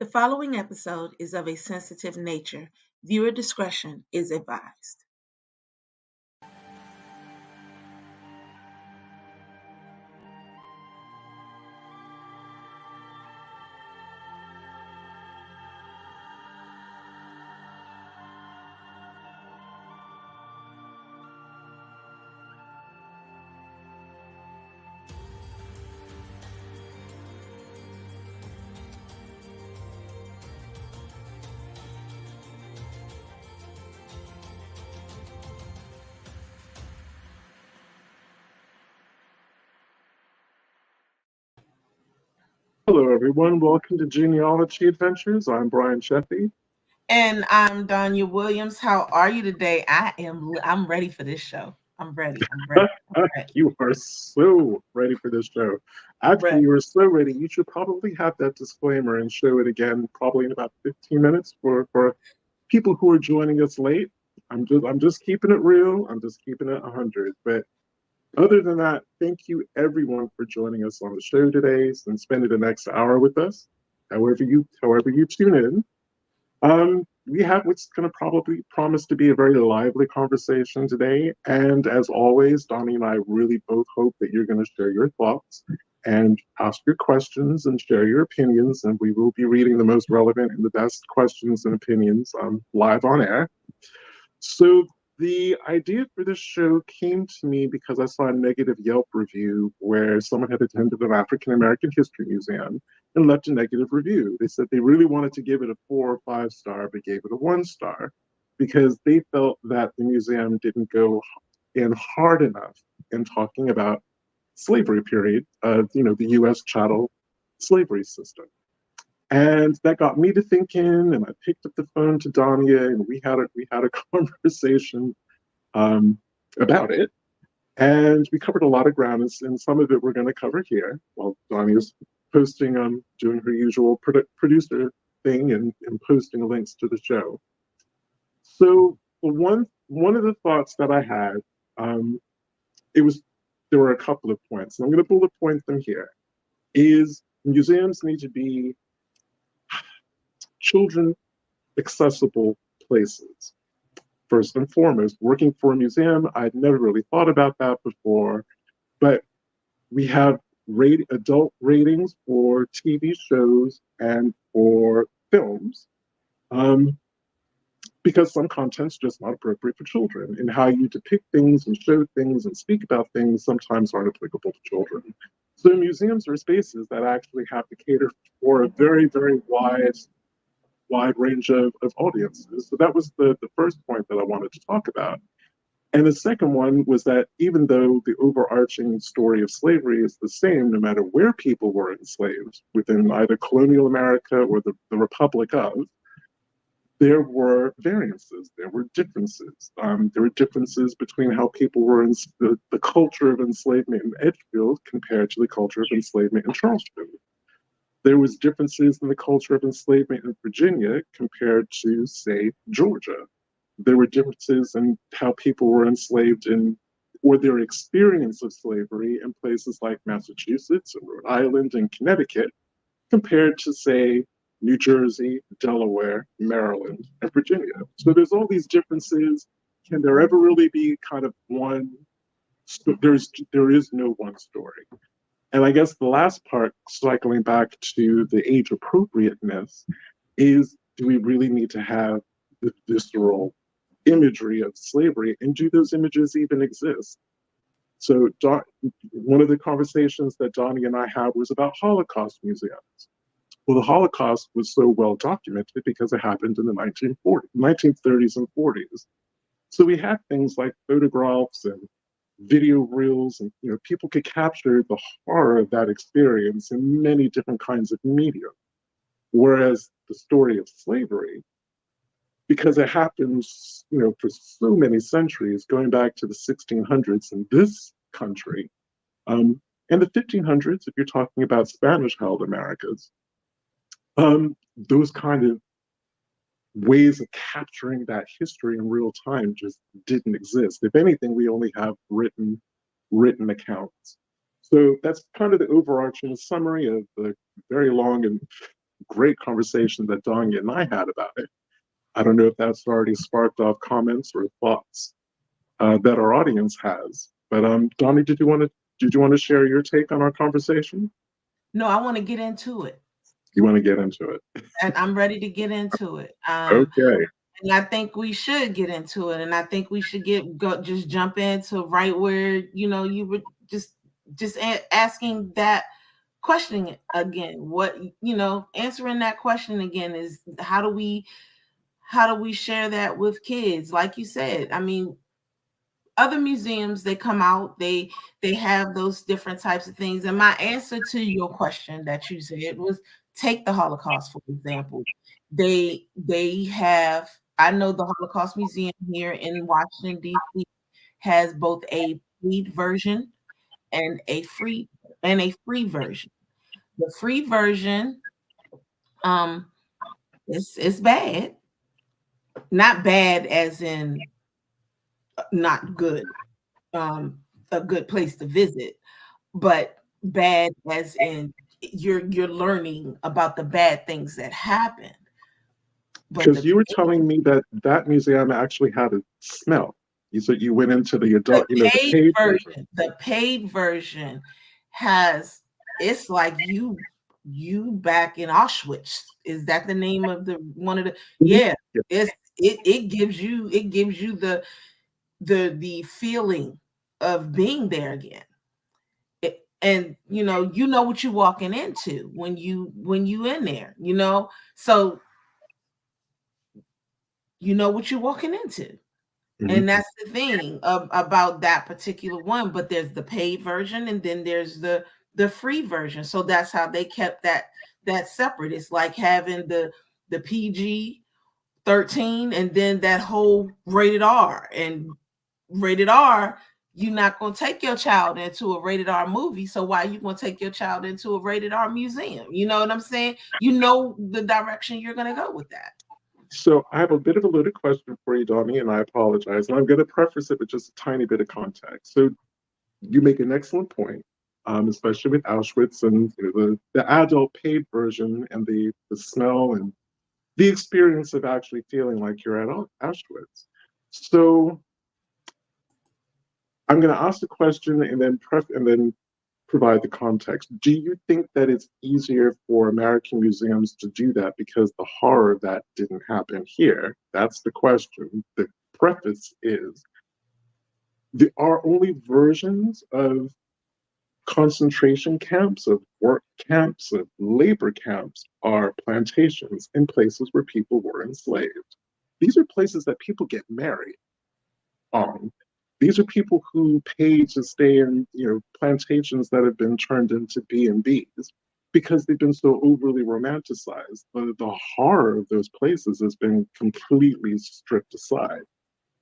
The following episode is of a sensitive nature. Viewer discretion is advised. Hello, everyone. Welcome to Genealogy Adventures. I'm Brian Sheffy. And I'm Donya Williams. How are you today? I'm ready for this show. I'm ready. You are so ready for this show. Actually, you are so ready. You should probably have that disclaimer and show it again, probably in about 15 minutes for people who are joining us late. I'm just keeping it real. I'm just keeping it 100. But other than that, thank you everyone for joining us on the show today and spending the next hour with us. However you tune in. We have what's going to probably promise to be a very lively conversation today. And as always, Donnie and I really both hope that you're going to share your thoughts and ask your questions and share your opinions. And we will be reading the most relevant and the best questions and opinions live on air. So the idea for this show came to me because I saw a negative Yelp review where someone had attended an African American history museum and left a negative review. They said they really wanted to give it a 4 or 5 star, but gave it a 1 star because they felt that the museum didn't go in hard enough in talking about slavery period of, the U.S. chattel slavery system. And that got me to thinking, and I picked up the phone to Donya, and we had a conversation about it. And we covered a lot of ground, and some of it we're going to cover here while Donya's posting, doing her usual producer thing and posting links to the show. So one of the thoughts that I had, there were a couple of points, and I'm going to bullet point them here, is museums need to be children accessible places. First and foremost, working for a museum, I'd never really thought about that before, but we have adult ratings for TV shows and for films because some content's just not appropriate for children, and how you depict things and show things and speak about things sometimes aren't applicable to children. So museums are spaces that actually have to cater for a very, very wide range of audiences. So that was the first point that I wanted to talk about. And the second one was that even though the overarching story of slavery is the same, no matter where people were enslaved, within either colonial America or the Republic of, there were variances, there were differences. There were differences between how people were in the culture of enslavement in Edgefield compared to the culture of enslavement in Charleston. There was differences in the culture of enslavement in Virginia compared to, say, Georgia. There were differences in how people were enslaved or their experience of slavery in places like Massachusetts and Rhode Island and Connecticut compared to, say, New Jersey, Delaware, Maryland, and Virginia. So there's all these differences. Can there ever really be kind of one? There is no one story. And I guess the last part, cycling back to the age appropriateness, is do we really need to have the visceral imagery of slavery, and do those images even exist? So one of the conversations that Donnie and I had was about Holocaust museums. Well, the Holocaust was so well documented because it happened in the 1930s and 40s. So we had things like photographs and video reels, and people could capture the horror of that experience in many different kinds of media. Whereas the story of slavery, because it happens, for so many centuries, going back to the 1600s in this country, and the 1500s, if you're talking about Spanish-held Americas, those kind of ways of capturing that history in real time just didn't exist. If anything, we only have written accounts. So that's kind of the overarching summary of the very long and great conversation that Donya and I had about it. I don't know if that's already sparked off comments or thoughts that our audience has. But Donya, did you want to share your take on our conversation? No, I want to get into it. You want to get into it? And I'm ready to get into it. Okay. And I think we should get into it. And I think we should just jump into right where, you were just asking that question again. What, answering that question again is how do we share that with kids? Like you said, I mean, other museums, they come out, they have those different types of things. And my answer to your question that you said was, take the Holocaust, for example. They have, I know the Holocaust Museum here in Washington, D.C. has both a paid version and a free version. The free version, it's bad. Not bad as in not good, a good place to visit, but bad as in you're learning about the bad things that happened. Because you were telling me that that museum actually had a smell. You said you went into the adult, the paid version. The paid version has, it's like you back in Auschwitz. Is that the name of the one of the? Yeah, it gives you the feeling of being there again. And you know what you're walking into when you in there, so you know what you're walking into. And that's the thing about that particular one. But there's the paid version, and then there's the free version. So that's how they kept that separate. It's like having the PG-13 and then that whole rated R. And rated R, you're not going to take your child into a rated R movie. So why are you going to take your child into a rated R museum? You know what I'm saying? You know the direction you're going to go with that. So I have a bit of a loaded question for you, Donya, and I apologize. And I'm going to preface it with just a tiny bit of context. So you make an excellent point, especially with Auschwitz and the adult paid version and the smell and the experience of actually feeling like you're at Auschwitz. So I'm going to ask the question and then provide the context. Do you think that it's easier for American museums to do that because the horror of that didn't happen here? That's the question. The preface is there are only versions of concentration camps, of work camps, of labor camps are plantations in places where people were enslaved. These are places that people get married on. These are people who pay to stay in, plantations that have been turned into B&Bs because they've been so overly romanticized. The horror of those places has been completely stripped aside.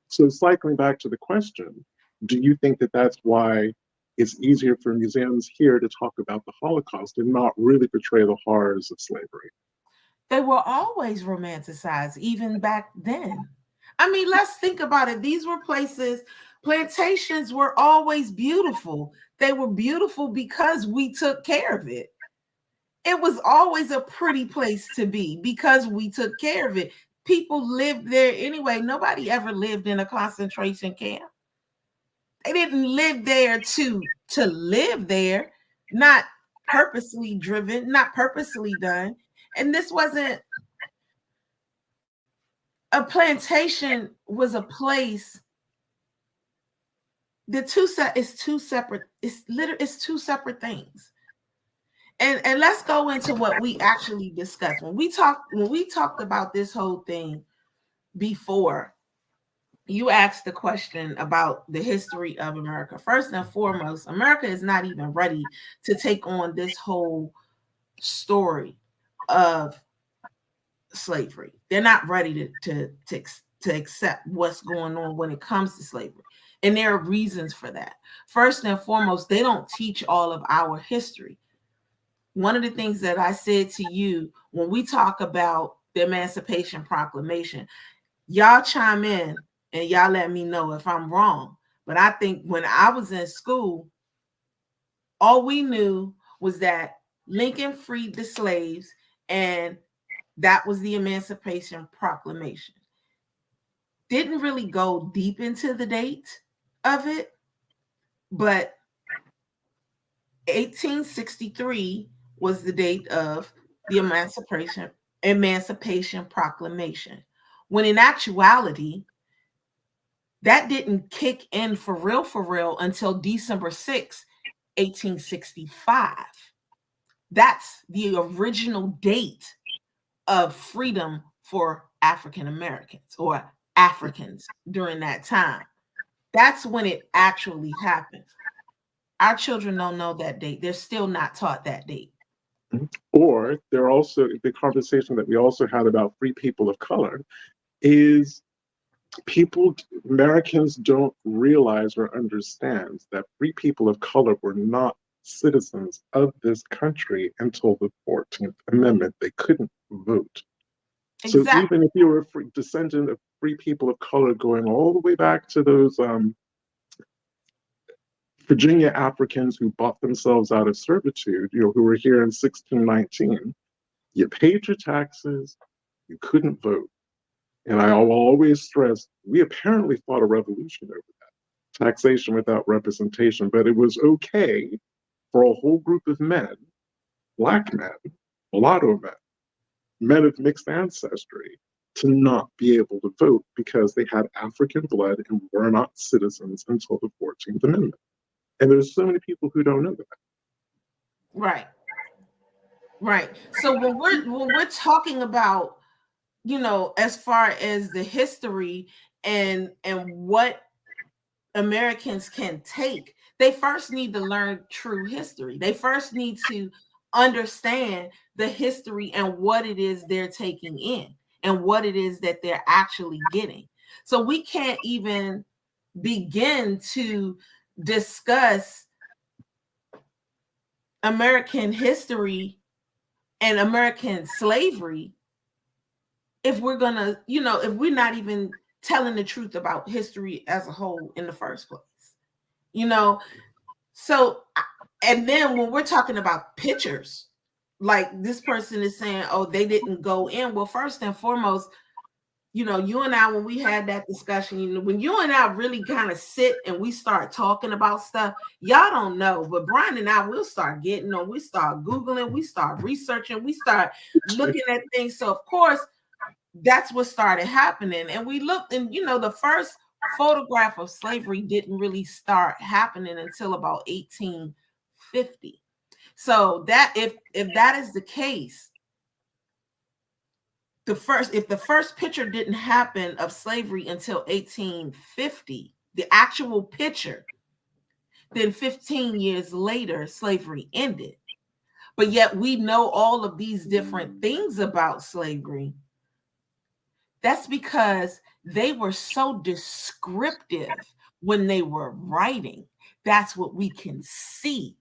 So cycling back to the question, do you think that that's why it's easier for museums here to talk about the Holocaust and not really portray the horrors of slavery? They were always romanticized, even back then. I mean, let's think about it. These were places, plantations were always beautiful. They were beautiful because we took care of it. It was always a pretty place to be because we took care of it. People lived there anyway. Nobody ever lived in a concentration camp. They didn't live there to live there, not purposely driven, not purposely done. And this wasn't a plantation, was a place. It's two separate things. And let's go into what we actually discussed when we talked about this whole thing before. You asked the question about the history of America. First and foremost, America is not even ready to take on this whole story of slavery. They're not ready to accept what's going on when it comes to slavery. And there are reasons for that. First and foremost, they don't teach all of our history. One of the things that I said to you when we talk about the Emancipation Proclamation, y'all chime in and y'all let me know if I'm wrong. But I think when I was in school, all we knew was that Lincoln freed the slaves And that was the Emancipation Proclamation. Didn't really go deep into the date of it, but 1863 was the date of the Emancipation Proclamation, when in actuality, that didn't kick in for real until December 6, 1865. That's the original date of freedom for African Americans or Africans during that time. That's when it actually happened. Our children don't know that date. They're still not taught that date. Or they're also, the conversation that we also had about free people of color is Americans don't realize or understand that free people of color were not citizens of this country until the 14th Amendment. They couldn't vote. So Exactly. even if you were a descendant of free people of color going all the way back to those Virginia Africans who bought themselves out of servitude, who were here in 1619, you paid your taxes, you couldn't vote. And I will always stress, we apparently fought a revolution over that. Taxation without representation, but it was okay for a whole group of men, Black men, mulatto men, men of mixed ancestry, to not be able to vote because they had African blood and were not citizens until the 14th Amendment. And there's so many people who don't know that. Right. Right. So when we're talking about, as far as the history and what Americans can take, they first need to learn true history. They first need to understand the history and what it is they're taking in and what it is that they're actually getting. So we can't even begin to discuss American history and American slavery if we're gonna, if we're not even telling the truth about history as a whole in the first place. So, and then when we're talking about pictures, like this person is saying, oh, they didn't go in. Well, first and foremost, you and I, when we had that discussion, when you and I really kind of sit and we start talking about stuff, y'all don't know, but Brian and I will start getting on, we start Googling, we start researching, we start looking at things. So of course, that's what started happening. And we looked, and the first photograph of slavery didn't really start happening until about 1850. So that if that is the case, if the first picture didn't happen of slavery until 1850, the actual picture, then 15 years later, slavery ended. But yet we know all of these different things about slavery. That's because they were so descriptive when they were writing. That's what we can see.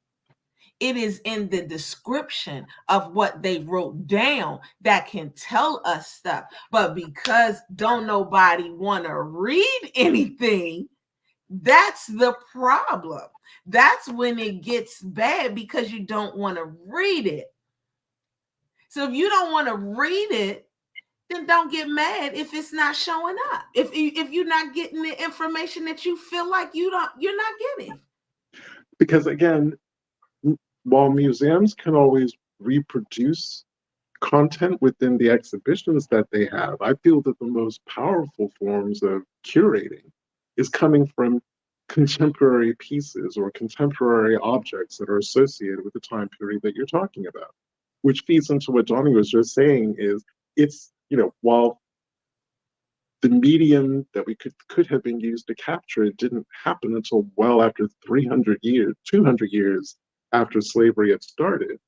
It is in the description of what they wrote down that can tell us stuff. But because don't nobody want to read anything, that's the problem. That's when it gets bad, because you don't want to read it. So if you don't want to read it, then don't get mad if it's not showing up. If you're not getting the information that you feel like you're not getting. Because again, while museums can always reproduce content within the exhibitions that they have, I feel that the most powerful forms of curating is coming from contemporary pieces or contemporary objects that are associated with the time period that you're talking about, which feeds into what Donya was just saying. Is it's, while the medium that we could have been used to capture it didn't happen until well after 300 years, 200 years after slavery had started,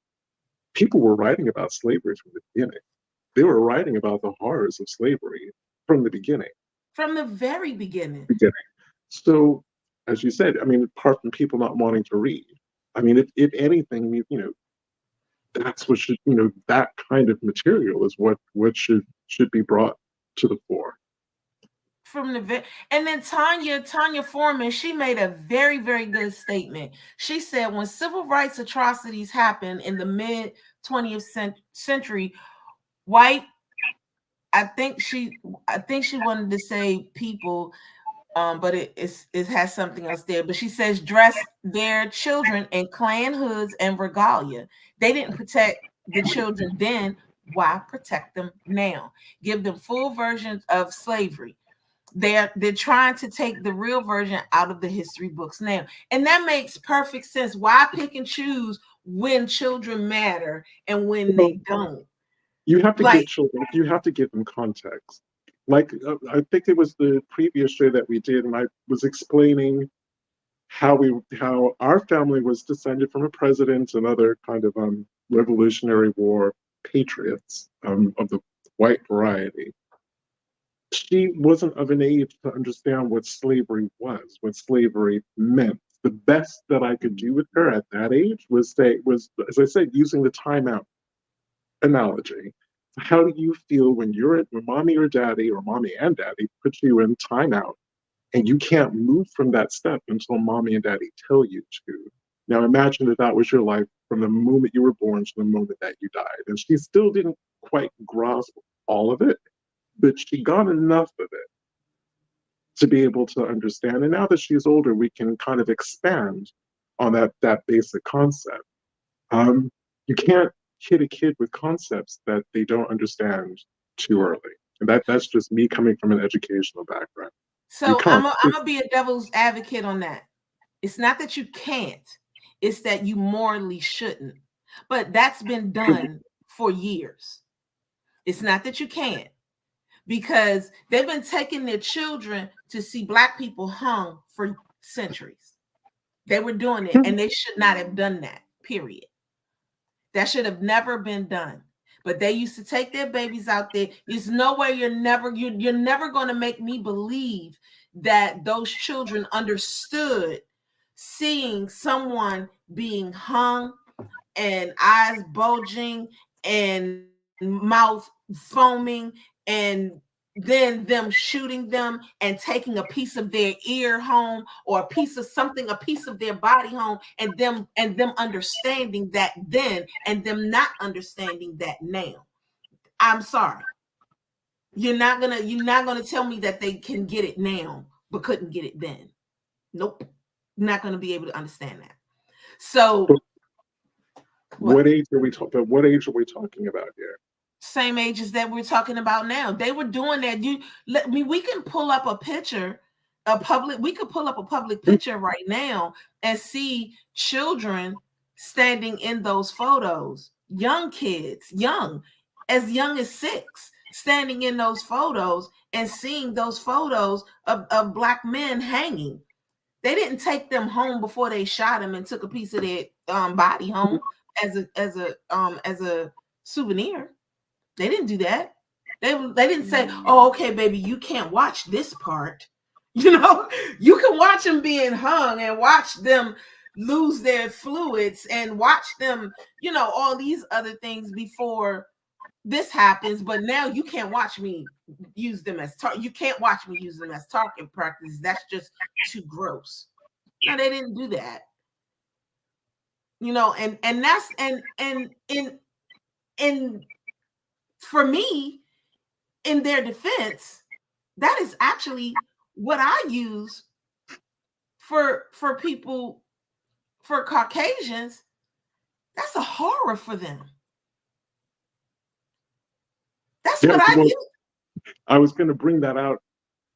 people were writing about slavery from the beginning. They were writing about the horrors of slavery from the beginning. From the very beginning. So, as you said, apart from people not wanting to read, if anything, that's what should, that kind of material is what should be brought to the fore. And then Tanya Foreman, she made a very, very good statement. She said, when civil rights atrocities happened in the mid 20th century, white. I think she wanted to say people, but it has something else there. But she says dress their children in Klan hoods and regalia. They didn't protect the children then. Why protect them now? Give them full versions of slavery. They're trying to take the real version out of the history books now, and that makes perfect sense. Why pick and choose when children matter and when they don't? You have to Like, give children, you have to give them context. Like, I think it was the previous show that we did, and I was explaining how our family was descended from a president and other kind of Revolutionary War patriots of the white variety. She wasn't of an age to understand what slavery was, what slavery meant. The best that I could do with her at that age was as I said, using the timeout analogy. How do you feel when when mommy or daddy or mommy and daddy put you in timeout and you can't move from that step until mommy and daddy tell you to? Now imagine that that was your life from the moment you were born to the moment that you died. And she still didn't quite grasp all of it, but she got enough of it to be able to understand. And now that she's older, we can kind of expand on that basic concept. Um, you can't hit a kid with concepts that they don't understand too early. And that's just me coming from an educational background. You so can't. I'm gonna be a devil's advocate on that. It's not that you can't, it's that you morally shouldn't. But that's been done for years. It's not that you can't, because they've been taking their children to see Black people hung for centuries. They were doing it, and they should not have done that, period. That should have never been done. But they used to take their babies out there. There's no way you're never going to make me believe that those children understood seeing someone being hung and eyes bulging and mouth foaming, and then them shooting them and taking a piece of their ear home, or a piece of something, a piece of their body home, and them understanding that then and them not understanding that now. I'm sorry. You're not gonna tell me that they can get it now but couldn't get it then. Nope. Not gonna be able to understand that. So What age are we talking? What age are we talking about here? Same ages that we're talking about now. They were doing that. We can pull up a picture, we could pull up a public picture right now and see children standing in those photos. Young kids, as young as 6, standing in those photos and seeing those photos of Black men hanging. They didn't take them home before they shot them and took a piece of their body home as a souvenir. They didn't do that. They didn't say, "Oh, okay, baby, you can't watch this part." You can watch them being hung and watch them lose their fluids and watch them, all these other things before this happens. But now you can't watch me use them as you can't watch me use them as target practice. That's just too gross. No, they didn't do that. And that's and in for me, in their defense, that is actually what I use for people, for Caucasians. That's a horror for them. That's what I use. I was going to bring that out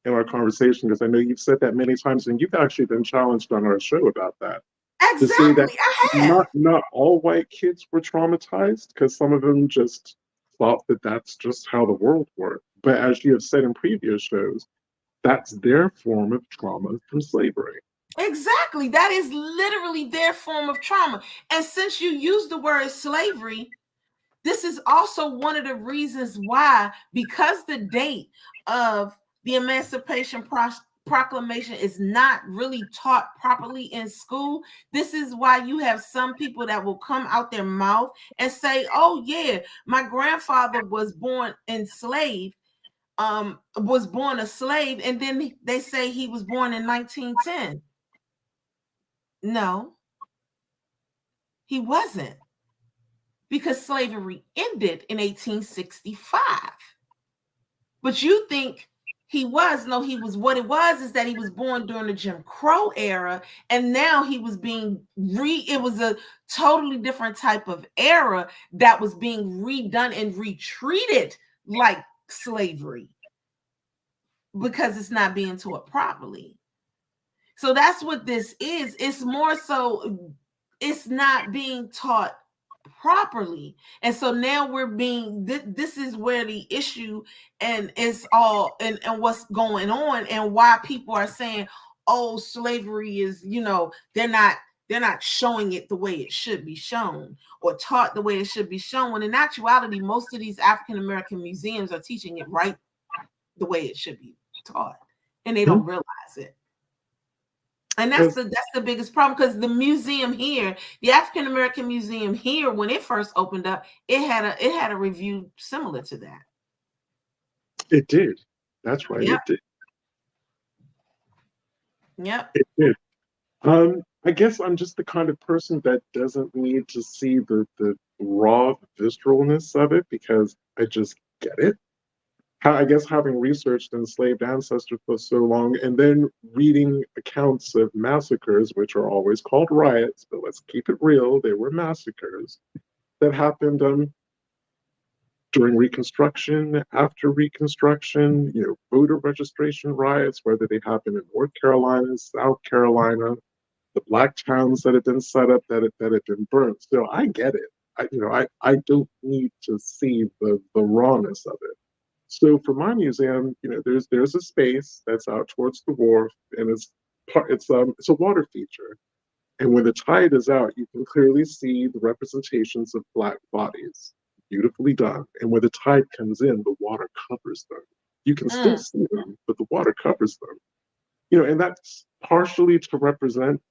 in our conversation because I know you've said that many times, and you've actually been challenged on our show about that. Exactly, to say that I have. not all white kids were traumatized, because some of them just thought that that's just how the world worked. But as you have said in previous shows, that's their form of trauma from slavery. Exactly. That is literally their form of trauma. And since you use the word slavery, this is also one of the reasons why, because the date of the Emancipation Proclamation is not really taught properly in school. This is why you have some people that will come out their mouth and say, "Oh yeah, my grandfather was born enslaved, was born a slave," and then they say he was born in 1910. No, he wasn't. because slavery ended in 1865. But you think he was, no, he was, what it was is that he was born during the Jim Crow era, and now he was being it was a totally different type of era that was being redone and retreated like slavery because it's not being taught properly. So that's what this is. It's more so it's not being taught properly. And so now we're being this is where the issue and it's all and what's going on and why people are saying, oh, slavery is, they're not showing it the way it should be shown or taught the way it should be shown. When in actuality, most of these African American museums are teaching it right the way it should be taught, and they don't realize it. And that's the biggest problem, because the museum here, the African American Museum here, when it first opened up, it had a review similar to that. It did. That's right. Yep. It did. Yep. It did. I guess I'm just the kind of person that doesn't need to see the raw visceralness of it because I just get it. I guess having researched enslaved ancestors for so long and then reading accounts of massacres, which are always called riots, but let's keep it real, they were massacres that happened during Reconstruction, after Reconstruction, voter registration riots, whether they happened in North Carolina, South Carolina, the black towns that had been set up that had been burnt. So I get it. I don't need to see the rawness of it. So for my museum, there's a space that's out towards the wharf, and it's a water feature. And when the tide is out, you can clearly see the representations of black bodies, beautifully done. And when the tide comes in, the water covers them. You can still see them, but the water covers them. And that's partially to represent,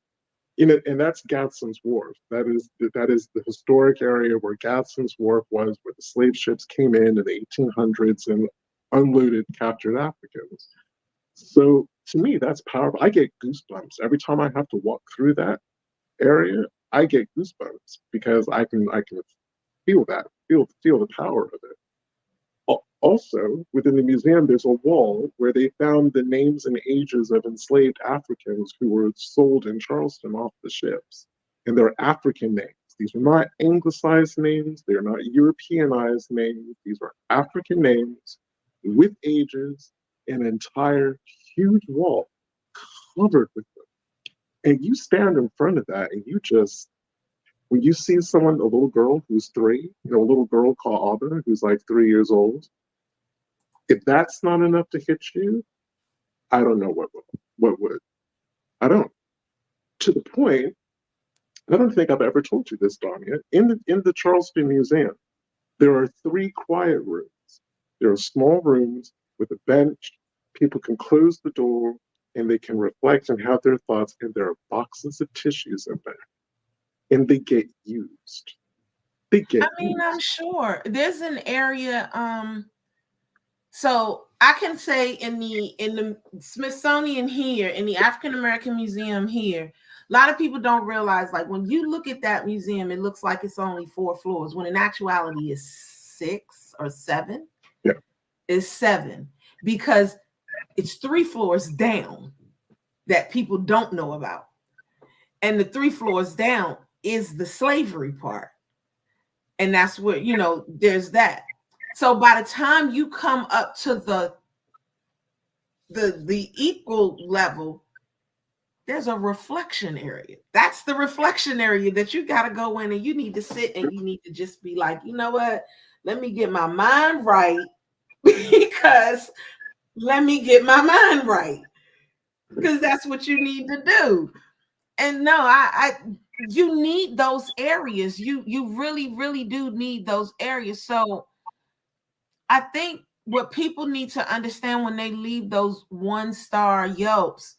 and that's Gadsden's Wharf. That is the historic area where Gadsden's Wharf was, where the slave ships came in the 1800s and unloaded captured Africans. So to me, that's powerful. I get goosebumps every time I have to walk through that area. I get goosebumps because I can feel the power of it. Also, within the museum, there's a wall where they found the names and ages of enslaved Africans who were sold in Charleston off the ships. And they're African names. These are not anglicized names. They're not Europeanized names. These are African names with ages, an entire huge wall covered with them. And you stand in front of that and when you see a little girl who's 3, a little girl called Auburn who's like 3 years old, if that's not enough to hit you, I don't know what would. I don't. To the point, I don't think I've ever told you this, Donya. In the Charleston Museum, there are 3 quiet rooms. There are small rooms with a bench. People can close the door and they can reflect and have their thoughts. And there are boxes of tissues in there, and they get used. I'm sure there's an area. So I can say in the Smithsonian here, in the African American Museum here, a lot of people don't realize, like, when you look at that museum, it looks like it's only 4 floors, when in actuality it's 6 or 7. Yeah. It's 7 because it's 3 floors down that people don't know about. And the 3 floors down is the slavery part. And that's where, there's that. So by the time you come up to the equal level, there's a reflection area. That's the reflection area that you got to go in and you need to sit and you need to just be like, you know what? Let me get my mind right because that's what you need to do. And no, you need those areas. You really, really do need those areas. So I think what people need to understand when they leave those 1-star Yelps,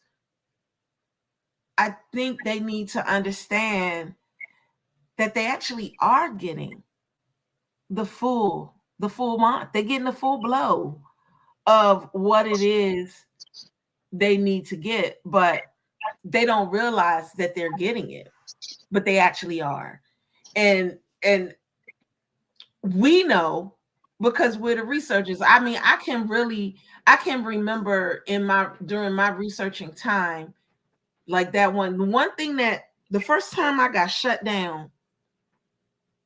I think they need to understand that they actually are getting the full month. They're getting the full blow of what it is they need to get, but they don't realize that they're getting it, but they actually are. And we know because we're the researchers. I mean, I can remember during my researching time, like that one thing that the first time I got shut down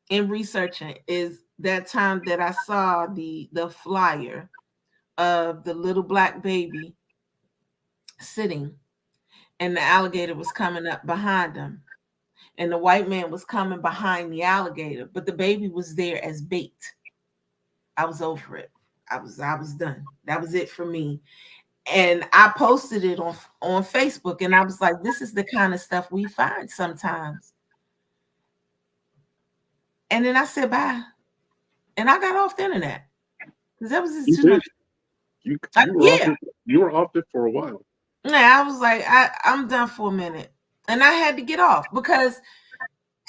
in researching is that time that I saw the flyer of the little black baby sitting, and the alligator was coming up behind him, and the white man was coming behind the alligator, but the baby was there as bait. I was over it. I was done. That was it for me. And I posted it on Facebook, and I was like, this is the kind of stuff we find sometimes. And then I said bye. And I got off the internet because that was just too much. You Yeah. You were off it for a while. Yeah, I was like, I'm done for a minute. And I had to get off because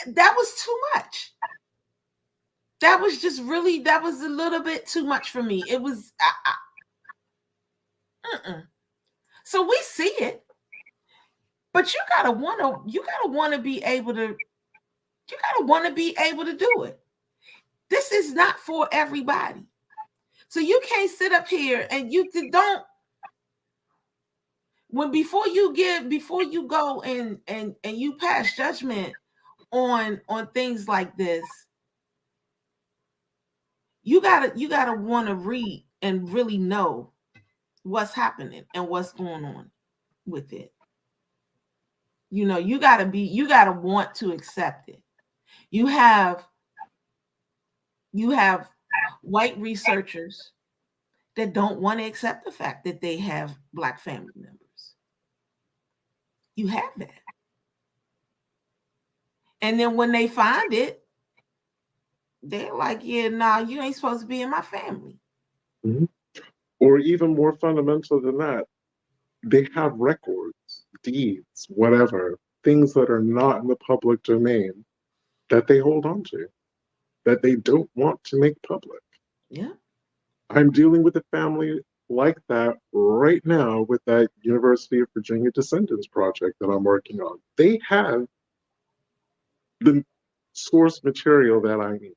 that was too much. That was a little bit too much for me. It was, So we see it, but you gotta wanna be able to do it. This is not for everybody. So you can't sit up here and you don't, before you go and you pass judgment on things like this, you gotta want to read and really know what's happening and what's going on with it. You know, you gotta want to accept it. You have white researchers that don't want to accept the fact that they have Black family members. You have that. And then when they find it, they're like, yeah, nah, you ain't supposed to be in my family. Mm-hmm. Or even more fundamental than that, they have records, deeds, whatever, things that are not in the public domain that they hold on to, that they don't want to make public. Yeah. I'm dealing with a family like that right now with that University of Virginia Descendants project that I'm working on. They have the source material that I need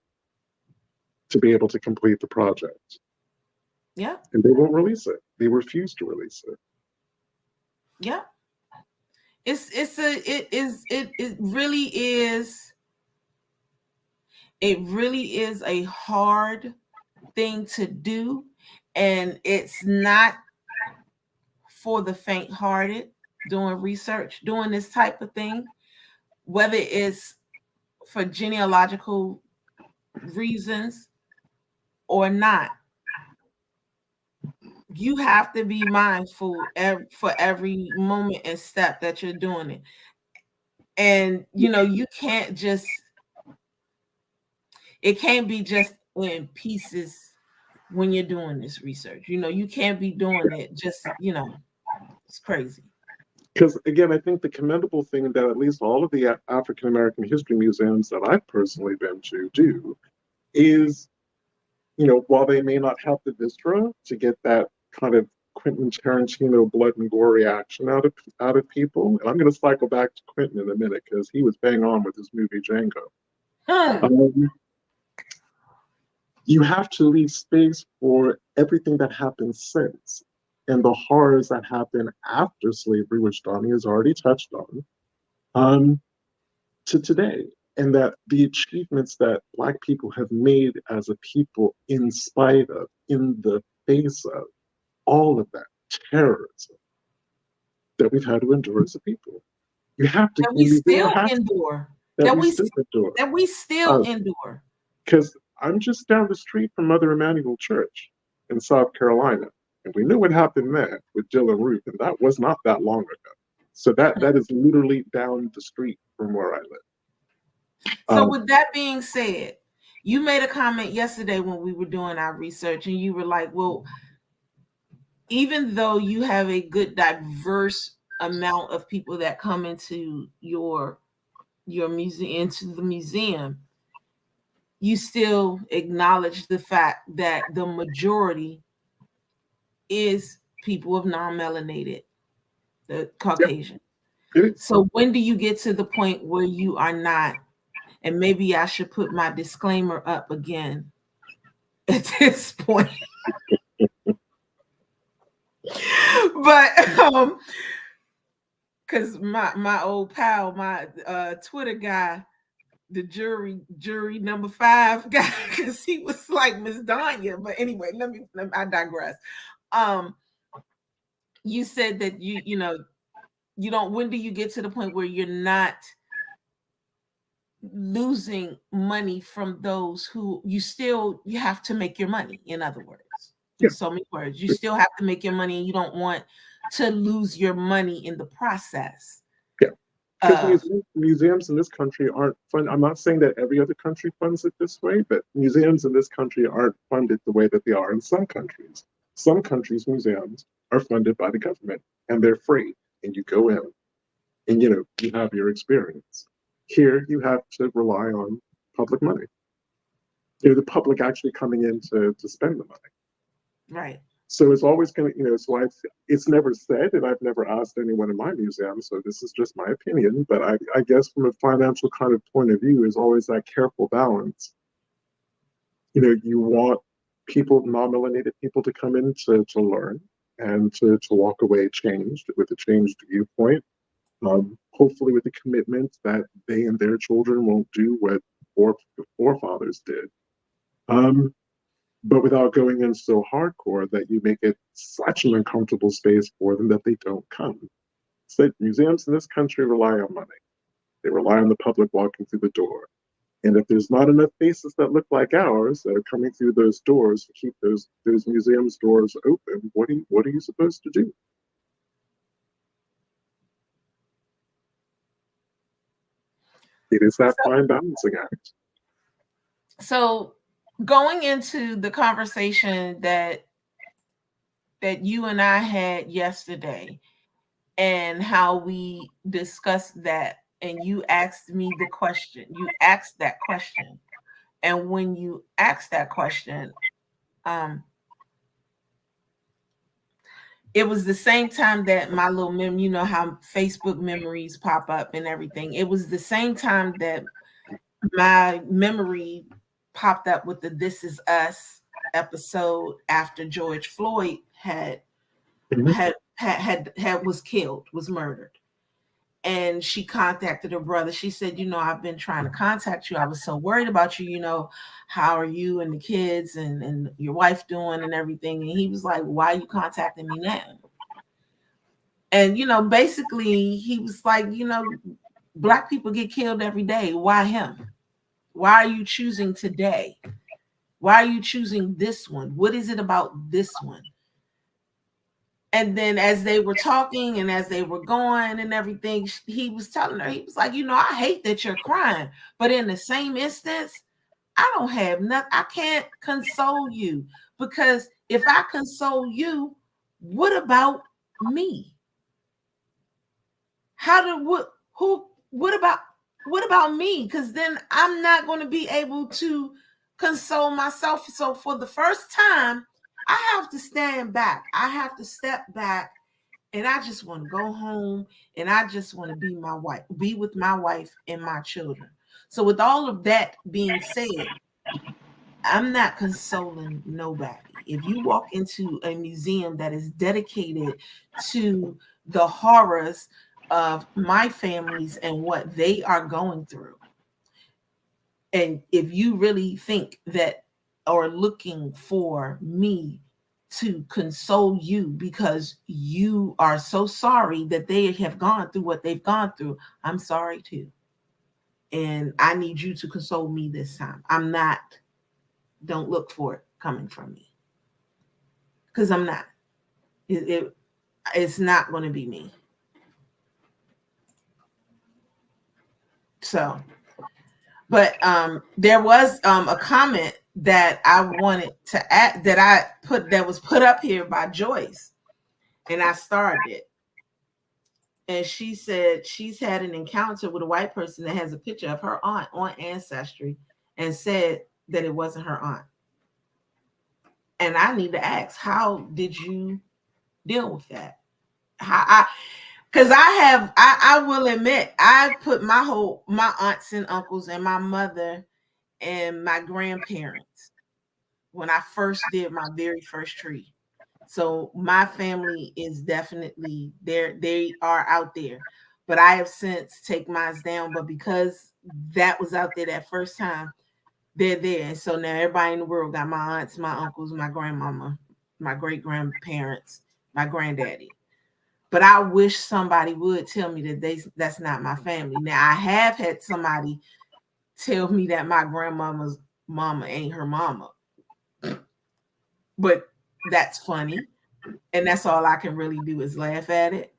to be able to complete the project. Yeah. And they won't release it. They refuse to release it. Yeah. It really is a hard thing to do, and it's not for the faint-hearted doing research, doing this type of thing, whether it's for genealogical reasons or not. You have to be mindful for every moment and step that you're doing it. And, you know, you can't just, it can't be just in pieces when you're doing this research. You know, you can't be doing it just, you know, it's crazy. Because again, I think the commendable thing that at least all of the African American history museums that I've personally been to do is, you know, while they may not have the viscera to get that kind of Quentin Tarantino blood and gore reaction out of people, and I'm going to cycle back to Quentin in a minute because he was bang on with his movie Django. You have to leave space for everything that happened since and the horrors that happened after slavery, which Donnie has already touched on, to today. And that the achievements that Black people have made as a people in spite of, in the face of, all of that terrorism that we've had to endure as a people. You have to that we still endure. That we still endure. Because I'm just down the street from Mother Emanuel Church in South Carolina. And we knew what happened there with Jill and Ruth, and that was not that long ago. So that is literally down the street from where I live. So with that being said, you made a comment yesterday when we were doing our research, and you were like, well, even though you have a good diverse amount of people that come into your museum, into the museum, you still acknowledge the fact that the majority is people of non-melanated, the Caucasian. Yep. So when do you get to the point where you are not? And maybe I should put my disclaimer up again. at this point. But because my old pal, my Twitter guy, the jury number 5 guy, because he was like Miss Donya. But anyway, I digress. You said that you know you don't. When do you get to the point where you're not losing money from those who you have to make your money? In other words, Yeah. in so many words, you still have to make your money, and you don't want to lose your money in the process. Yeah. Because museums in this country aren't fun. I'm not saying that every other country funds it this way, but museums in this country aren't funded the way that they are in some countries. Some countries' museums are funded by the government, and they're free, and you go in, and you have your experience. Here, you have to rely on public money. The public actually coming in to spend the money. Right. So it's always going to, so it's never said, and I've never asked anyone in my museum, so this is just my opinion, but I guess from a financial kind of point of view, is always that careful balance. You want non-melanated people to come in to learn and to walk away changed, with a changed viewpoint. Hopefully with the commitment that they and their children won't do what the forefathers did. But without going in so hardcore that you make it such an uncomfortable space for them that they don't come. So museums in this country rely on money. They rely on the public walking through the door. And if there's not enough faces that look like ours that are coming through those doors to keep those museums doors open, what are you supposed to do? It is that fine balancing act. So going into the conversation that you and I had yesterday, and how we discussed that, and you asked me the question, and when you asked that question, it was the same time that my little how Facebook memories pop up and everything. It was the same time that my memory popped up with the This Is Us episode after George Floyd was murdered. And she contacted her brother. She said, I've been trying to contact you. I was so worried about you. How are you and the kids and your wife doing and everything? And he was like, why are you contacting me now? And, basically he was like, Black people get killed every day. Why him? Why are you choosing today? Why are you choosing this one? What is it about this one? And then as they were talking and as they were going and everything, he was telling her, he was like, I hate that you're crying, but in the same instance, I don't have nothing. I can't console you, because if I console you, what about me? What about me? Because then I'm not going to be able to console myself. So for the first time, I have to stand back. I have to step back, and I just want to go home, and I just want to be with my wife and my children. So with all of that being said, I'm not consoling nobody. If you walk into a museum that is dedicated to the horrors of my families and what they are going through, and if you really think that, or looking for me to console you because you are so sorry that they have gone through what they've gone through, I'm sorry too. And I need you to console me this time. Don't look for it coming from me, because I'm not. It's not going to be me. So, but there was a comment that I wanted to add, that was put up here by Joyce, and I started it. And she said she's had an encounter with a white person that has a picture of her aunt on Ancestry, and said that it wasn't her aunt. And I need to ask, how did you deal with that? Because I will admit, I put my aunts and uncles and my mother and my grandparents when I first did my very first tree. So my family is definitely there. They are out there, but I have since take mine down. But because that was out there that first time, they're there. And so now everybody in the world got my aunts, my uncles, my grandmama, my great grandparents, my granddaddy. But I wish somebody would tell me that that's not my family. Now I have had somebody tell me that my grandmama's mama ain't her mama, but that's funny, and that's all I can really do is laugh at it.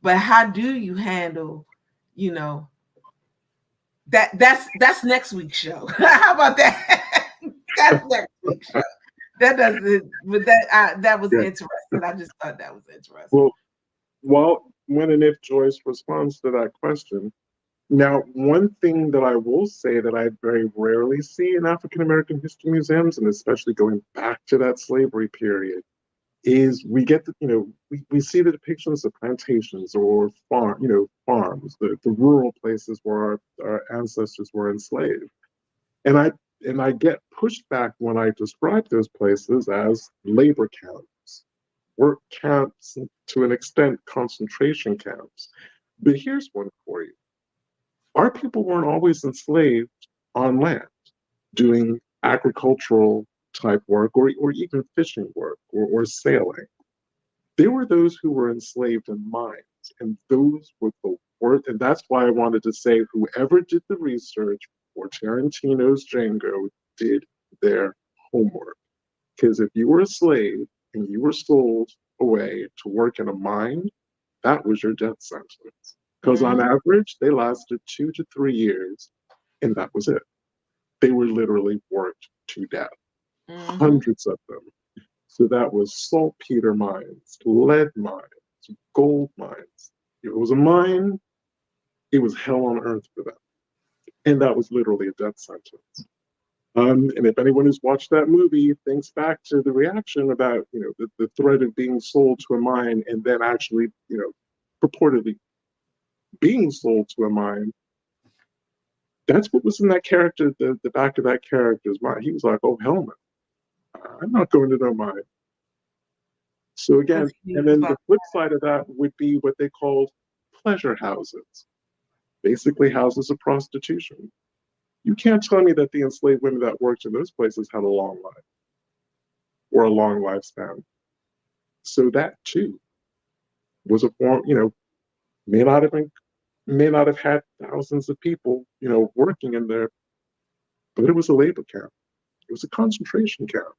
But how do you handle, you know, that's next week's show. How about that? That's next week's show. That doesn't, but that was Yeah. interesting. I just thought that was interesting. Well, when and if Joyce responds to that question, now, one thing that I will say that I very rarely see in African American history museums, and especially going back to that slavery period, is we get we see the depictions of plantations or farms, the rural places where our ancestors were enslaved. And I get pushback when I describe those places as labor camps, work camps, to an extent, concentration camps. But here's one for you. Our people weren't always enslaved on land doing agricultural type work or even fishing work or sailing. There were those who were enslaved in mines, and those were the worst. And that's why I wanted to say whoever did the research for Tarantino's Django did their homework. Because if you were a slave and you were sold away to work in a mine, that was your death sentence. Because on average, they lasted 2 to 3 years, and that was it. They were literally worked to death, hundreds of them. So that was saltpeter mines, lead mines, gold mines. If it was a mine, it was hell on earth for them. And that was literally a death sentence. And if anyone who's watched that movie thinks back to the reaction about, the threat of being sold to a mine and then actually, purportedly being sold to a mine, that's what was in that character, the back of that character's mind. He was like, oh, hell no, I'm not going to no mine. So again, and then the flip side of that would be what they called pleasure houses, basically houses of prostitution. You can't tell me that the enslaved women that worked in those places had a long life or a long lifespan. So that too was a form, may not have had thousands of people, working in there, but it was a labor camp. It was a concentration camp.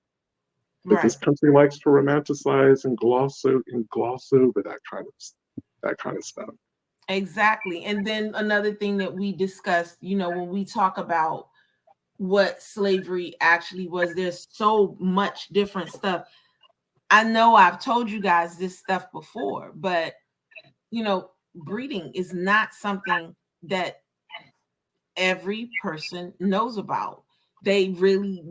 But this country likes to romanticize and gloss over that kind of stuff. Exactly. And then another thing that we discussed, when we talk about what slavery actually was, there's so much different stuff. I know I've told you guys this stuff before, but breeding is not something that every person knows about. They really,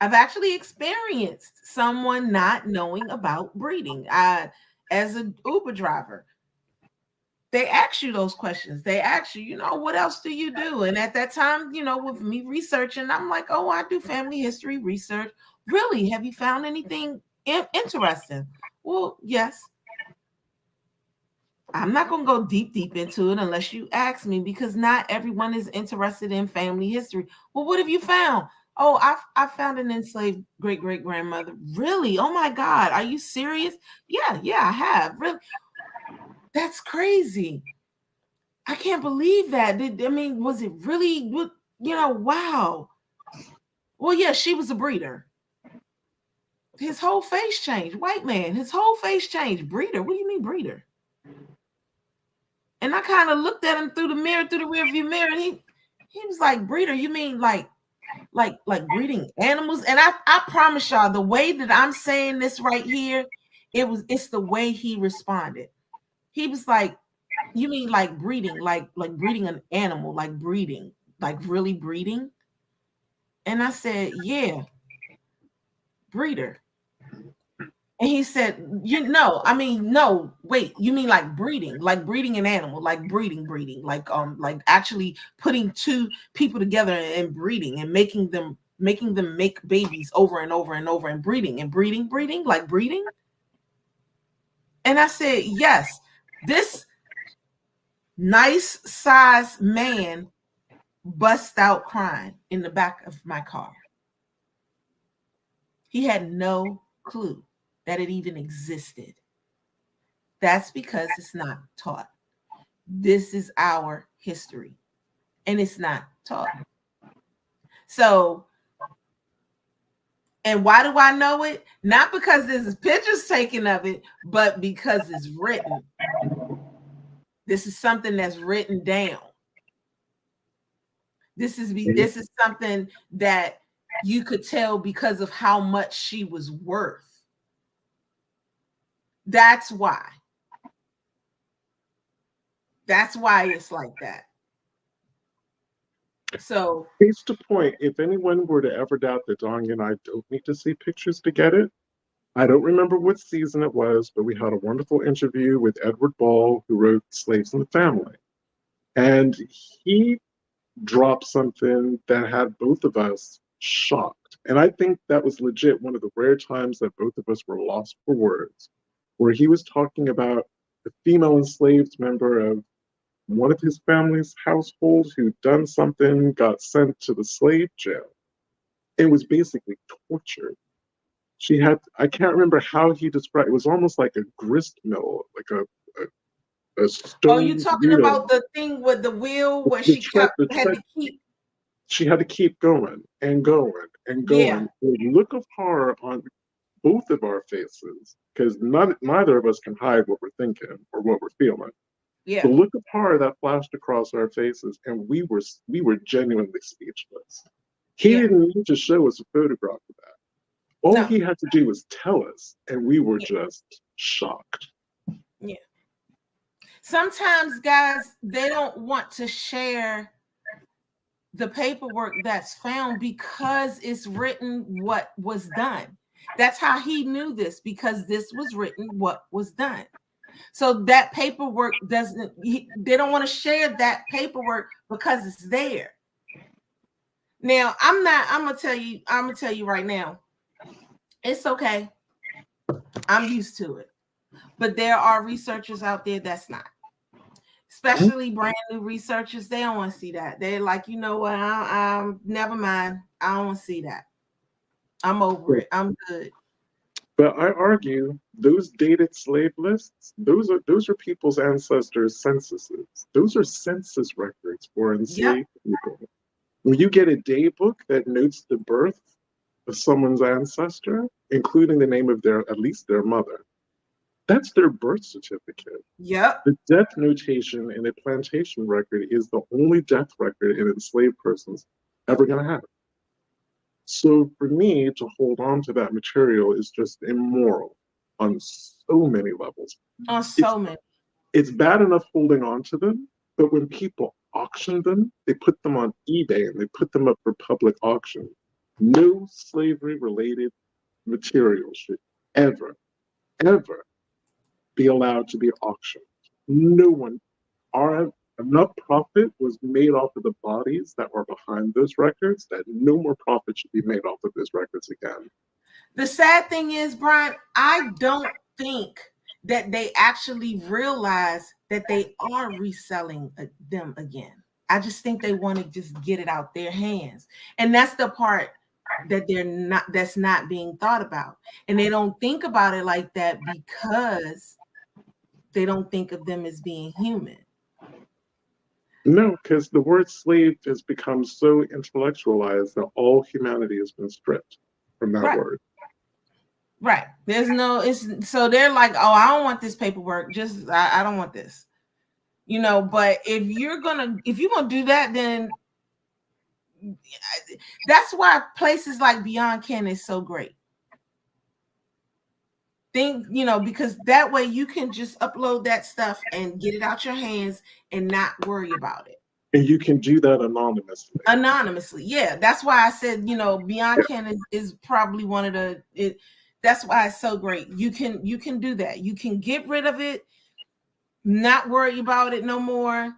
I've actually experienced someone not knowing about breeding. As an Uber driver, they ask you those questions. They ask you, what else do you do? And at that time, with me researching, I'm like, oh, I do family history research. Really? Have you found anything interesting? Well, yes. I'm not going to go deep into it unless you ask me, because not everyone is interested in family history. Well, what have you found? Oh, I found an enslaved great-great-grandmother. Really? Oh my God. Are you serious? Yeah, I have. Really? That's crazy. I can't believe that. Was it really, wow. Well, yeah, she was a breeder. His whole face changed. White man, his whole face changed. Breeder? What do you mean breeder? And I kind of looked at him through the rearview mirror, and he was like, breeder, you mean like breeding animals? And I promise y'all, the way that I'm saying this right here, it's the way he responded. He was like, you mean like breeding, like breeding an animal, like breeding, like really breeding? And I said, yeah, breeder. And he said, no, wait, you mean like breeding an animal, like breeding, like actually putting two people together and breeding and making them make babies over and over and over and breeding, like breeding. And I said, yes, this nice size man bust out crying in the back of my car. He had no clue that it even existed. That's because it's not taught. This is our history, and it's not taught. So, and why do I know it? Not because there's pictures taken of it, but because it's written. This is something that's written down. This is something that you could tell because of how much she was worth. That's why. That's why it's like that. So, case to point, if anyone were to ever doubt that Donya and I don't need to see pictures to get it, I don't remember what season it was, but we had a wonderful interview with Edward Ball, who wrote Slaves in the Family. And he dropped something that had both of us shocked. And I think that was legit one of the rare times that both of us were lost for words, where he was talking about a female enslaved member of one of his family's household who'd done something, got sent to the slave jail, and was basically tortured. She had, I can't remember how he described it, was almost like a grist mill, like a stone. Oh, you talking wheel. about the thing with the wheel where she had to keep. She had to keep going and going and going. Yeah. The look of horror on both of our faces, because neither of us can hide what we're thinking or what we're feeling. Yeah. The look of horror that flashed across our faces, and we were genuinely speechless. He didn't need to show us a photograph of that. All he had to do was tell us, and we were just shocked. Yeah. Sometimes, guys, they don't want to share the paperwork that's found because it's written what was done. That's how he knew this, because this was written what was done. So that paperwork they don't want to share that paperwork because it's there. Now, I'm gonna tell you right now, it's okay. I'm used to it. But there are researchers out there that's not. Especially brand new researchers, they don't want to see that. They're like, you know what? I'm never mind. I don't want to see that. I'm over it. I'm good. But I argue those dated slave lists, those are people's ancestors' censuses. Those are census records for enslaved people. When you get a day book that notes the birth of someone's ancestor, including the name of at least their mother, that's their birth certificate. Yep. The death notation in a plantation record is the only death record an enslaved person's ever going to have. So for me to hold on to that material is just immoral on so many levels. On so many. It's bad enough holding on to them, but when people auction them, they put them on eBay and they put them up for public auction. No slavery-related material should ever be allowed to be auctioned. No one. Enough profit was made off of the bodies that were behind those records that no more profit should be made off of those records again. The sad thing is, Brian, I don't think that they actually realize that they are reselling them again. I just think they want to just get it out their hands. And that's the part that that's not being thought about. And they don't think about it like that because they don't think of them as being human. No, because the word slave has become so intellectualized that all humanity has been stripped from that word. Right. So they're like, oh, I don't want this paperwork. I don't want this. But if you're gonna do that, then that's why places like Beyond Cant is so great. Because that way you can just upload that stuff and get it out your hands and not worry about it. And you can do that anonymously. Anonymously, yeah. That's why I said, Beyond Cant is probably one of That's why it's so great. You can do that. You can get rid of it, not worry about it no more.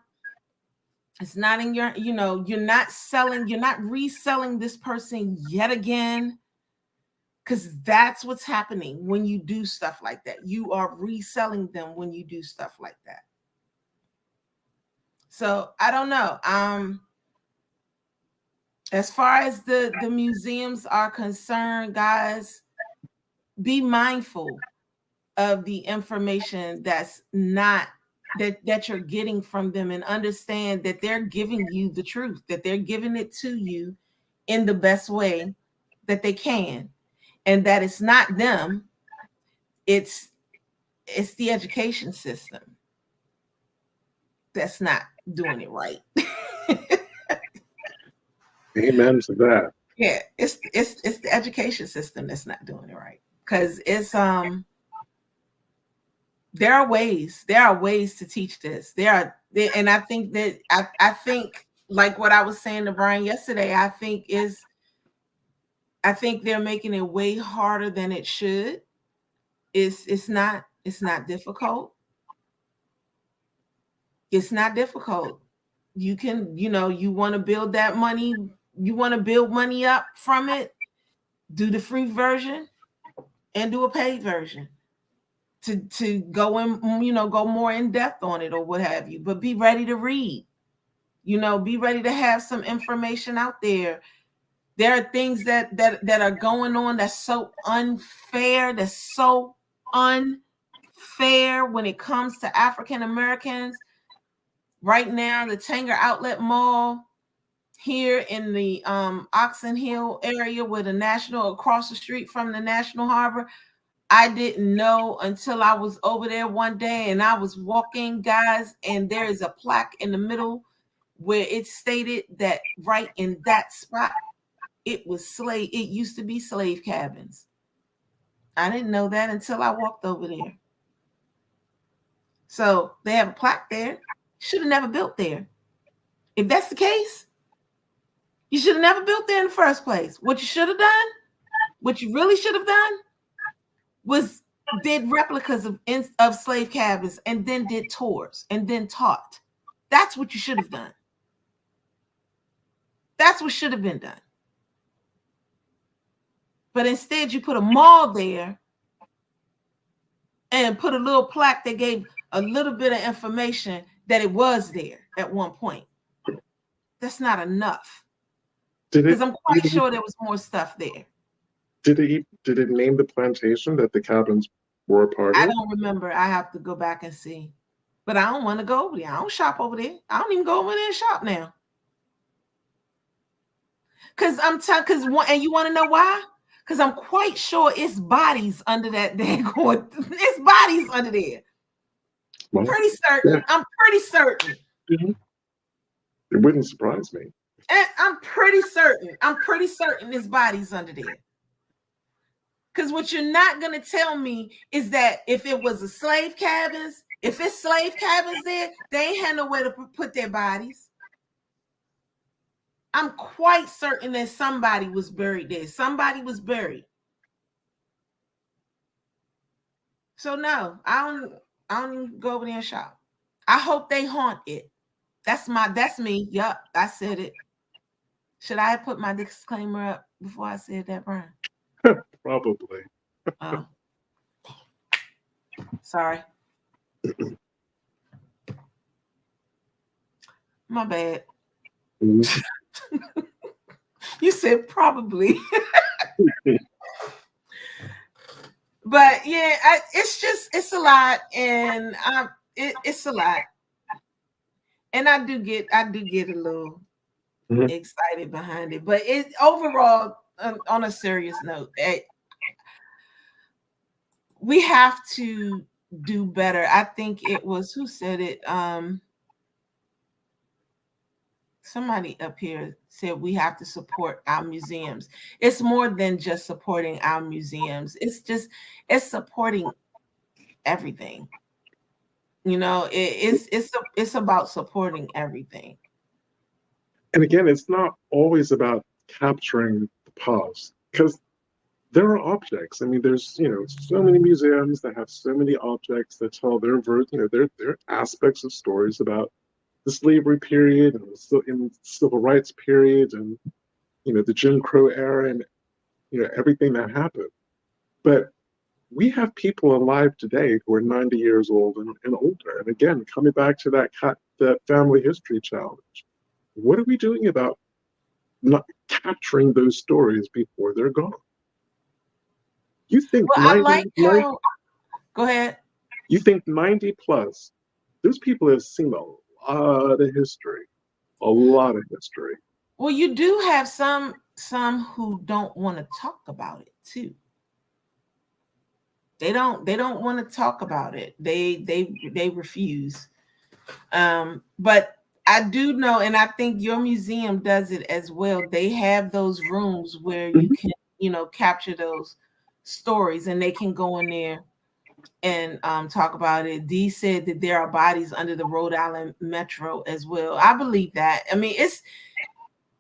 It's not in your, you're not reselling this person yet again. Because that's what's happening when you do stuff like that. You are reselling them when you do stuff like that. So I don't know. As far as the museums are concerned, guys, be mindful of the information that's not that you're getting from them, and understand that they're giving you the truth, that they're giving it to you in the best way that they can, and that it's not them, it's the education system that's not doing it right. Amen to that. Yeah, it's the education system that's not doing it right, because it's there are ways to teach this. And I think that I think, like what I was saying to Brian yesterday, I think they're making it way harder than it should. It's not difficult. It's not difficult. You can, you want to build that money, you want to build money up from it, do the free version and do a paid version to go in, go more in depth on it or what have you. But be ready to read, be ready to have some information out there. There are things that are going on that's so unfair, when it comes to African Americans. Right now, the Tanger Outlet Mall here in the Oxon Hill area, with the National, across the street from the National Harbor, I didn't know until I was over there one day and I was walking, guys, and there is a plaque in the middle where it stated that right in that spot, it used to be slave cabins. I didn't know that until I walked over there. So they have a plaque there. Should have never built there. If that's the case, you should have never built there in the first place. What you should have done, what you really should have done, was did replicas of slave cabins, and then did tours and then taught. That's what you should have done. That's what should have been done. But instead, you put a mall there and put a little plaque that gave a little bit of information that it was there at one point. That's not enough. Because I'm quite sure there was more stuff there. Did it name the plantation that the cabins were a part of? I don't remember. I have to go back and see. But I don't want to go over there. I don't shop over there. I don't even go over there and shop now. And you want to know why? Because I'm quite sure it's bodies under that it's bodies under there. Well, pretty certain. Yeah. I'm pretty certain. Mm-hmm. It wouldn't surprise me. And I'm pretty certain it's bodies under there. Because what you're not going to tell me is that if it was a slave cabins, if it's slave cabins there, they ain't had nowhere to put their bodies. I'm quite certain that somebody was buried there. Somebody was buried. So no, I don't even go over there and shop. I hope they haunt it. That's me. Yup, I said it. Should I have put my disclaimer up before I said that, Brian? Probably. Oh. Sorry. My bad. Mm-hmm. You said probably. But yeah, it's a lot, and it's a lot. And I do get a little excited behind it. But it overall, on a serious note, we have to do better. I think it was, who said it? Somebody up here said we have to support our museums. It's more than just supporting our museums. It's supporting everything. It's about supporting everything. And again, it's not always about capturing the past, because there are objects. I mean, there's so many museums that have so many objects that tell their aspects of stories about the slavery period and the civil rights period and the Jim Crow era and everything that happened. But we have people alive today who are 90 years old and older. And again, coming back to that family history challenge, what are we doing about not capturing those stories before they're gone? You think Well, I like how. Go ahead. You think 90 plus, those people have seen a lot of history, a lot of history. Well, you do have some who don't want to talk about it too. They don't want to talk about it. They refuse. But I do know, and I think your museum does it as well. They have those rooms where you can, capture those stories, and they can go in there and talk about it. Dee said that there are bodies under the Rhode Island Metro as well. I believe that. I mean,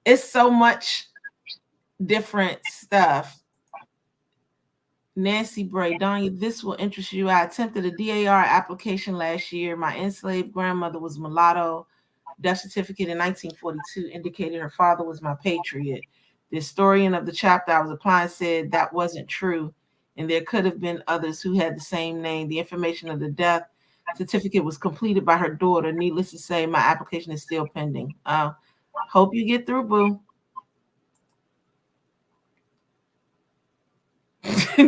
it's so much different stuff. Nancy Bray, Donya, this will interest you. I attempted a DAR application last year. My enslaved grandmother was mulatto. Death certificate in 1942 indicated her father was my patriot. The historian of the chapter I was applying said that wasn't true, and there could have been others who had the same name. The information of the death certificate was completed by her daughter. Needless to say, my application is still pending. Hope you get through, boo.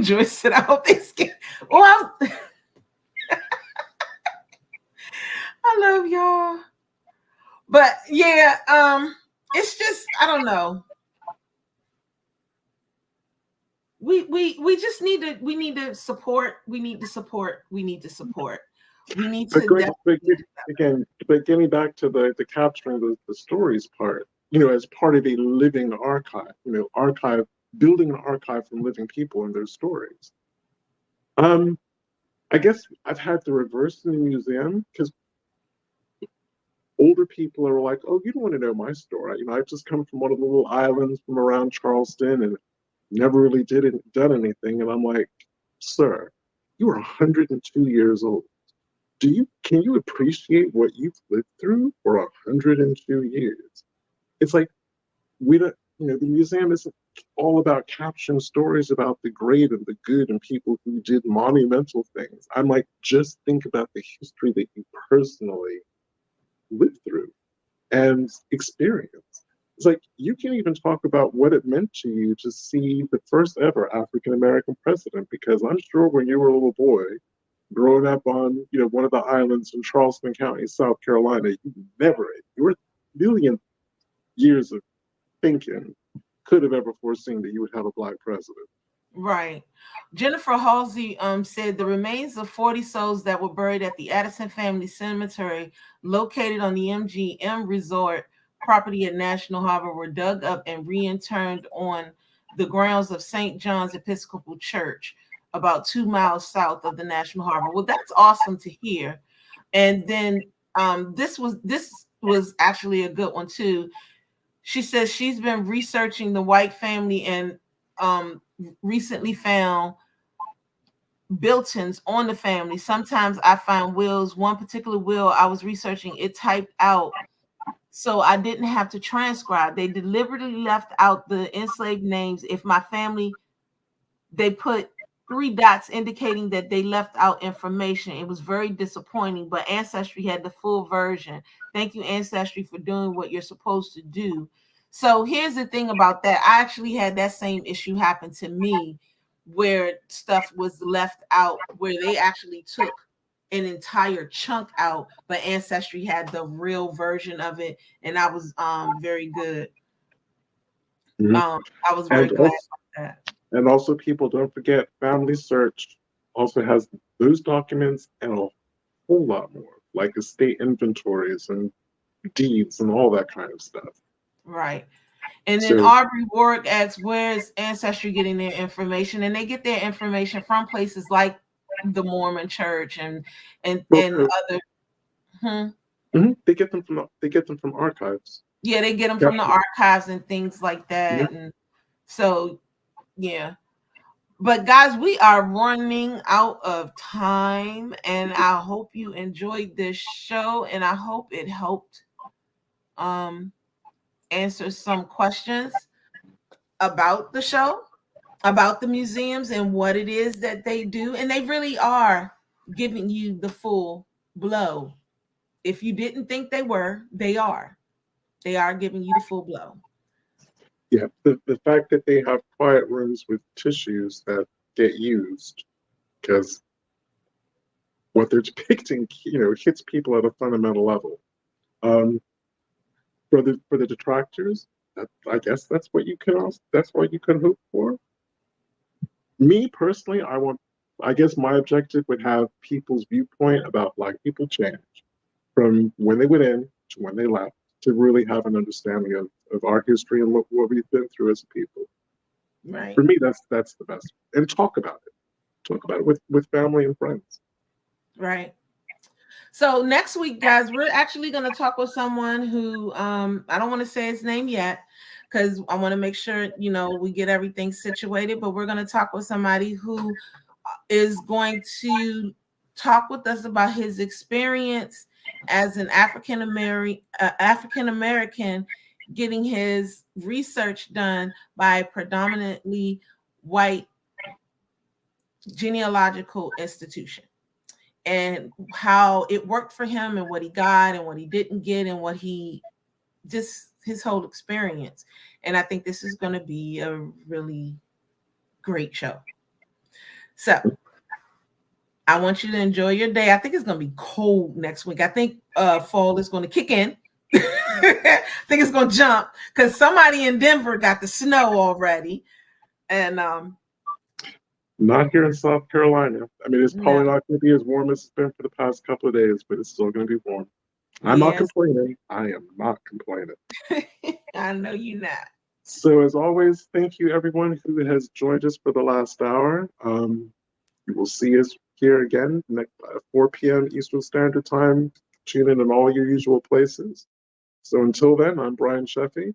Joyce said, I hope they skip. Well, I love y'all. But yeah, it's just, I don't know. We just need to support. We need to support. We need to But getting back to the capturing the stories part, as part of a living archive, building an archive from living people and their stories. I guess I've had the reverse in the museum, because older people are like, oh, you don't want to know my story. I've just come from one of the little islands from around Charleston and never really done anything. And I'm like, sir, you are 102 years old. Can you appreciate what you've lived through for 102 years? It's like, we don't, the museum isn't all about capturing stories about the great and the good and people who did monumental things. I'm like, just think about the history that you personally lived through and experienced. It's like, you can't even talk about what it meant to you to see the first ever African-American president, because I'm sure when you were a little boy, growing up on, one of the islands in Charleston County, South Carolina, your million years of thinking could have ever foreseen that you would have a Black president. Right. Jennifer Halsey said the remains of 40 souls that were buried at the Addison Family Cemetery, located on the MGM Resort property at National Harbor, were dug up and reinterred on the grounds of St. John's Episcopal Church, about 2 miles south of the National Harbor. Well, that's awesome to hear. And then this was actually a good one too. She says she's been researching the White family and recently found built-ins on the family. Sometimes I find wills. One particular will I was researching, it typed out, so I didn't have to transcribe. They deliberately left out the enslaved names. If my family, they put 3 dots indicating that they left out information. It was very disappointing, but Ancestry had the full version. Thank you, Ancestry, for doing what you're supposed to do. So here's the thing about that. I actually had that same issue happen to me, where stuff was left out, where they actually took an entire chunk out, but Ancestry had the real version of it, and I was very good. Mm-hmm. I was very glad about that. And also, people, don't forget, Family Search also has those documents and a whole lot more, like estate inventories and deeds and all that kind of stuff. Right. And then Aubrey Warwick asks, where's Ancestry getting their information? And they get their information from places like the Mormon Church and other. Mm-hmm. They get them from archives. Yeah, they get them from the archives and things like that. Yeah. And so, yeah. But guys, we are running out of time, and I hope you enjoyed this show, and I hope it helped um answer some questions about the show, about the museums and what it is that they do. And they really are giving you the full blow. If you didn't think they were, they are. They are giving you the full blow. Yeah, the fact that they have quiet rooms with tissues that get used, because what they're depicting, hits people at a fundamental level. Um, for the detractors, I guess that's what you can that's what you can hope for. Me personally, I guess my objective would have people's viewpoint about Black people change from when they went in to when they left, to really have an understanding of our history and what we've been through as a people. Right. For me, that's the best. And talk about it. Talk about it with family and friends. Right. So next week, guys, we're actually going to talk with someone who I don't want to say his name yet because I want to make sure we get everything situated. But we're going to talk with somebody who is going to talk with us about his experience as an African American getting his research done by a predominantly white genealogical institution, and how it worked for him and what he got and what he didn't get and what he just his whole experience. And I think this is going to be a really great show. So I want you to enjoy your day. I think it's going to be cold next week. I think fall is going to kick in. I think it's going to jump because somebody in Denver got the snow already. And not here in South Carolina. I mean, it's probably no. not going to be as warm as it's been for the past couple of days, but it's still going to be warm. I'm not complaining. I am not complaining. I know you're not. So as always, thank you everyone who has joined us for the last hour. You will see us here again next 4 p.m. Eastern Standard Time. Tune in all your usual places. So until then, I'm Brian Sheffy.